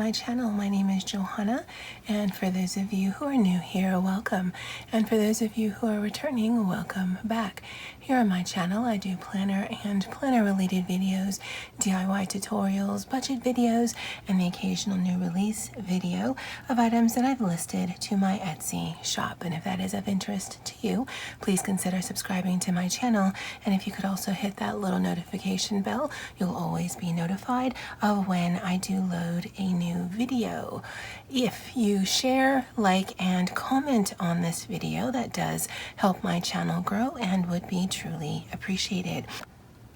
my channel. My name is Johanna, and for those of you who are new here, welcome. And for those of you who are returning, welcome back. Here on my channel, I do planner and planner-related videos, DIY tutorials, budget videos, and the occasional new release video of items that I've listed to my Etsy shop. And if that is of interest to you, please consider subscribing to my channel. And if you could also hit that little notification bell, you'll always be notified of when I do load a new video. If you share, like, and comment on this video, that does help my channel grow and would be truly appreciated.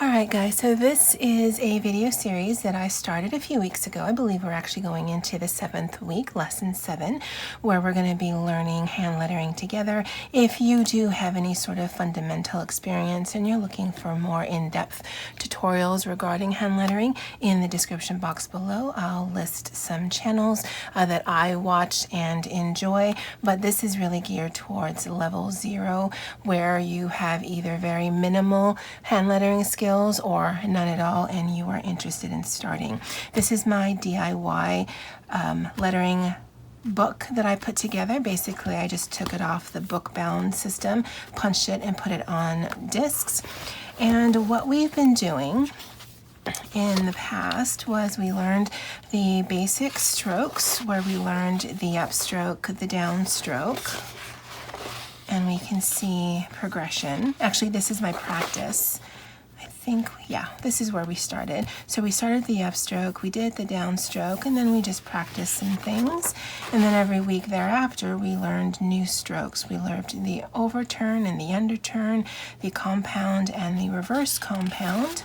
Alright guys, so this is a video series that I started a few weeks ago. I believe we're actually going into the 7th week, lesson 7, where we're going to be learning hand lettering together. If you do have any sort of fundamental experience and you're looking for more in-depth tutorials regarding hand lettering, in the description box below I'll list some channels that I watch and enjoy, but this is really geared towards level 0, where you have either very minimal hand lettering skills or none at all, and you are interested in starting. This is my DIY lettering book that I put together. Basically, I just took it off the book bound system, punched it, and put it on discs. And what we've been doing in the past was we learned the basic strokes, where we learned the upstroke, the downstroke, and we can see progression. Actually, this is my practice. Yeah, this is where we started. So we started the upstroke, we did the downstroke, and then we just practiced some things. And then every week thereafter, we learned new strokes. We learned the overturn and the underturn, the compound and the reverse compound.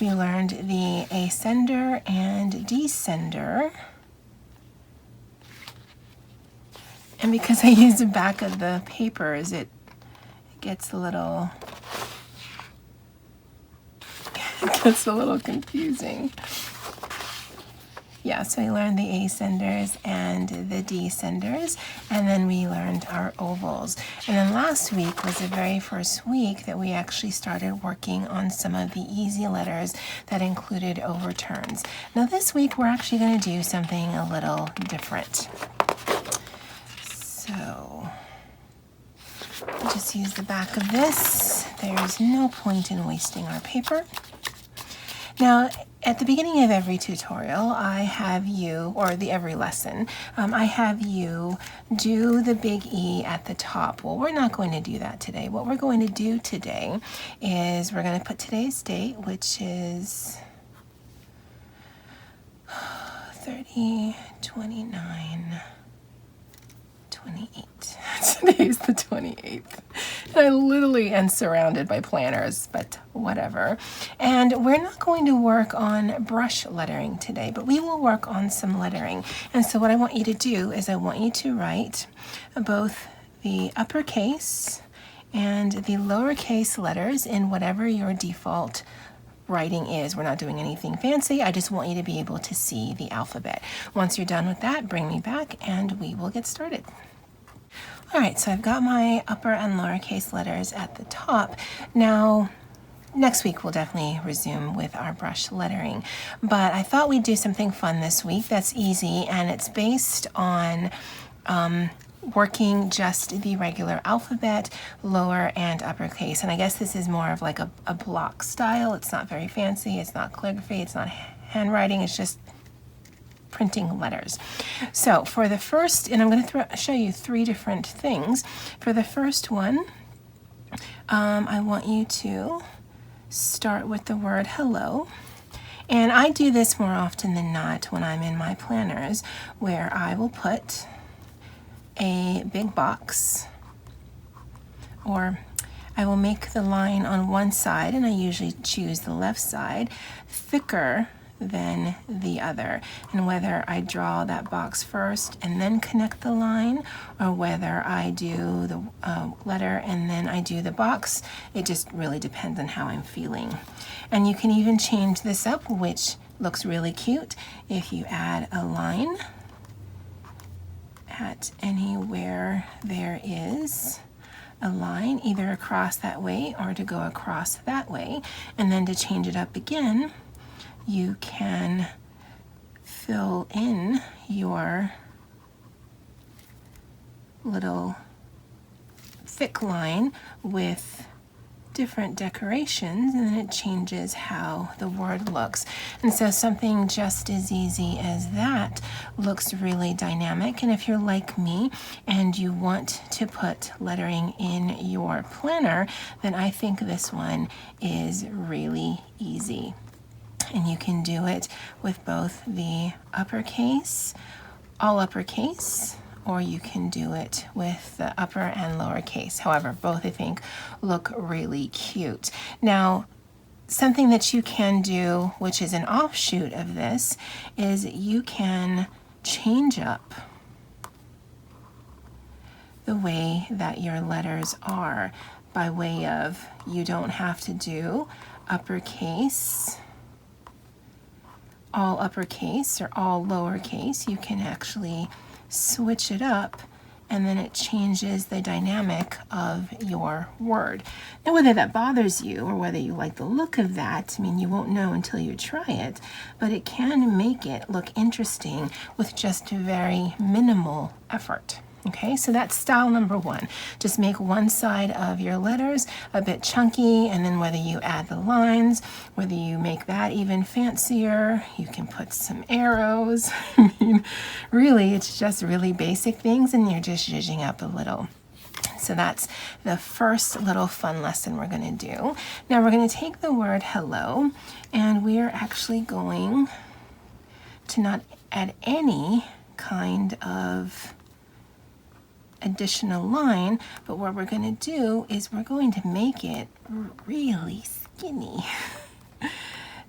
We learned the ascender and descender. And because I used the back of the papers, it gets a little confusing. Yeah, so we learned the ascenders and the descenders, and then we learned our ovals. And then last week was the very first week that we actually started working on some of the easy letters that included overturns. Now this week we're actually going to do something a little different. So I'll just use the back of this. There's no point in wasting our paper. Now, at the beginning of every tutorial, I have you, or every lesson, I have you do the big E at the top. Well, we're not going to do that today. What we're going to do today is we're going to put today's date, which is 30, 29, 28. Today's the 28th. I literally am surrounded by planners, but whatever. And we're not going to work on brush lettering today, but we will work on some lettering. And so what I want you to do is I want you to write both the uppercase and the lowercase letters in whatever your default writing is. We're not doing anything fancy. I just want you to be able to see the alphabet. Once you're done with that, bring me back and we will get started. Alright, so I've got my upper and lowercase letters at the top. Now, next week we'll definitely resume with our brush lettering, but I thought we'd do something fun this week that's easy, and it's based on working just the regular alphabet, lower and uppercase. And I guess this is more of like a block style. It's not very fancy, it's not calligraphy, it's not handwriting, it's just printing letters. So for the first, and I'm going to show you 3 different things. For the first one, I want you to start with the word hello. And I do this more often than not when I'm in my planners, where I will put a big box, or I will make the line on one side, and I usually choose the left side, thicker than the other. And whether I draw that box first and then connect the line, or whether I do the letter and then I do the box, it just really depends on how I'm feeling. And you can even change this up, which looks really cute, if you add a line at anywhere there is a line, either across that way or to go across that way. And then to change it up again, you can fill in your little thick line with different decorations, and then it changes how the word looks. And so something just as easy as that looks really dynamic. And if you're like me and you want to put lettering in your planner, then I think this one is really easy. And you can do it with both the uppercase, all uppercase, or you can do it with the upper and lowercase. However, both I think look really cute. Now, something that you can do, which is an offshoot of this, is you can change up the way that your letters are by way of, you don't have to do uppercase, all uppercase, or all lowercase. You can actually switch it up, and then it changes the dynamic of your word. Now, whether that bothers you or whether you like the look of that, I mean, you won't know until you try it, but it can make it look interesting with just very minimal effort. Okay, so that's style number one. Just make one side of your letters a bit chunky, and then whether you add the lines, whether you make that even fancier, you can put some arrows. I mean, really, it's just really basic things, and you're just zhuzhing up a little. So that's the first little fun lesson we're going to do. Now we're going to take the word hello, and we're actually going to not add any kind of additional line, but what we're going to do is we're going to make it really skinny.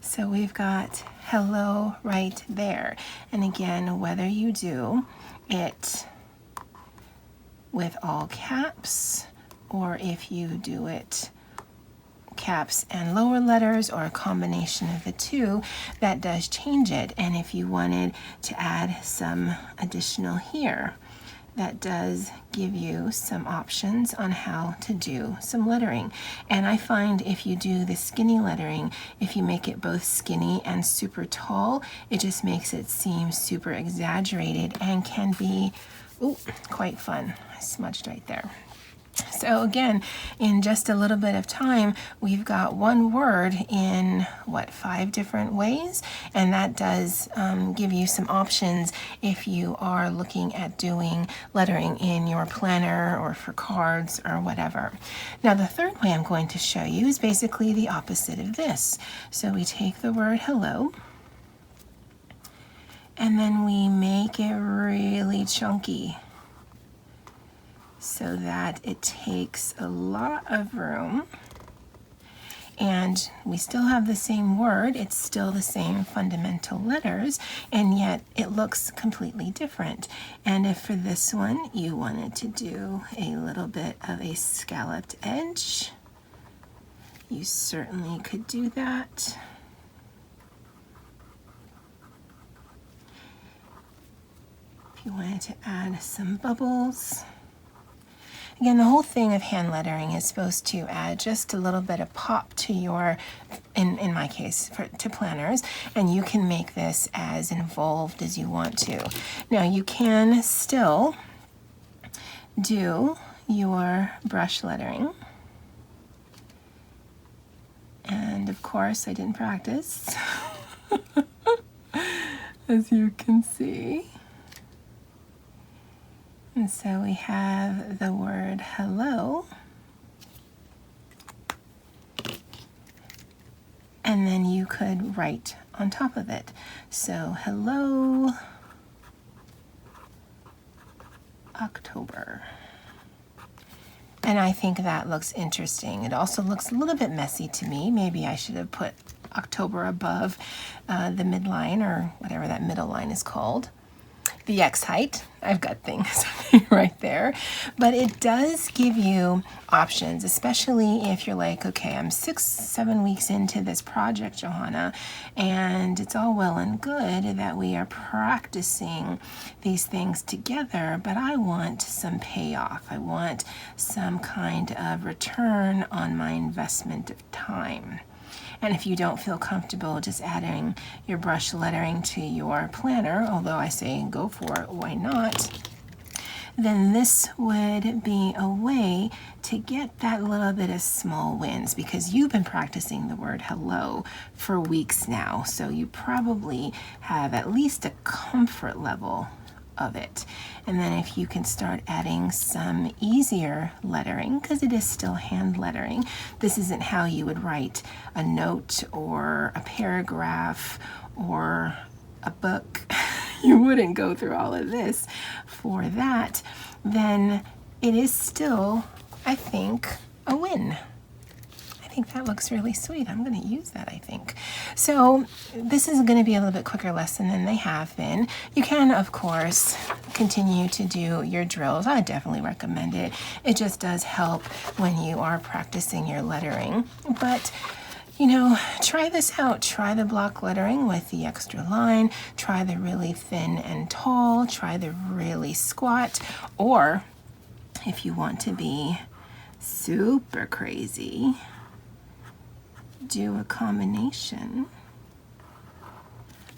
So we've got hello right there. And again, whether you do it with all caps, or if you do it caps and lower letters, or a combination of the two, that does change it. And if you wanted to add some additional here, that does give you some options on how to do some lettering. And I find if you do the skinny lettering, if you make it both skinny and super tall, it just makes it seem super exaggerated and can be quite fun. I smudged right there. So again, in just a little bit of time, we've got one word in, 5 different ways? And that does give you some options if you are looking at doing lettering in your planner or for cards or whatever. Now, the third way I'm going to show you is basically the opposite of this. So we take the word hello, and then we make it really chunky, so that it takes a lot of room, and we still have the same word, it's still the same fundamental letters, and yet it looks completely different. And if for this one you wanted to do a little bit of a scalloped edge, you certainly could do that. If you wanted to add some bubbles. Again, the whole thing of hand lettering is supposed to add just a little bit of pop to your, in my case, to planners, and you can make this as involved as you want to. Now, you can still do your brush lettering. And of course, I didn't practice, as you can see. And so we have the word hello, and then you could write on top of it. So hello, October. And I think that looks interesting. It also looks a little bit messy to me. Maybe I should have put October above the midline, or whatever that middle line is called. The X height, I've got things right there, but it does give you options, especially if you're like, okay, I'm 6-7 weeks into this project, Johanna, and it's all well and good that we are practicing these things together, but I want some payoff. I want some kind of return on my investment of time. And if you don't feel comfortable just adding your brush lettering to your planner, although I say go for it, why not? Then this would be a way to get that little bit of small wins, because you've been practicing the word hello for weeks now. So you probably have at least a comfort level of it. And then if you can start adding some easier lettering, because it is still hand lettering, this isn't how you would write a note or a paragraph or a book. You wouldn't go through all of this for that. Then it is still, I think, a win. I think that looks really sweet. I'm going to use that, I think. So this is going to be a little bit quicker lesson than they have been. You can, of course, continue to do your drills. I definitely recommend it. It just does help when you are practicing your lettering. But you know, try this out. Try the block lettering with the extra line. Try the really thin and tall. Try the really squat. Or if you want to be super crazy, do a combination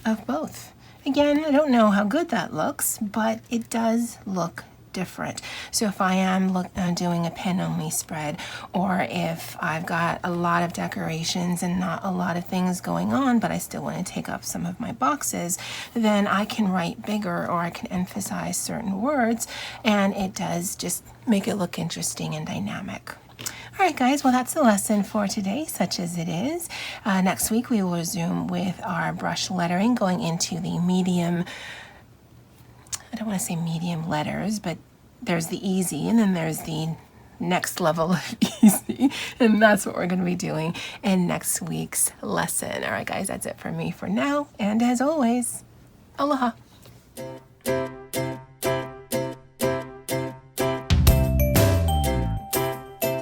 of both. Again, I don't know how good that looks, but it does look different. So if I am doing a pen only spread, or if I've got a lot of decorations and not a lot of things going on, but I still want to take up some of my boxes, then I can write bigger, or I can emphasize certain words, and it does just make it look interesting and dynamic. All right, guys, well, that's the lesson for today, such as it is. Next week, we will resume with our brush lettering, going into the medium, I don't want to say medium letters, but there's the easy, and then there's the next level of easy, and that's what we're going to be doing in next week's lesson. All right, guys, that's it for me for now, and as always, aloha.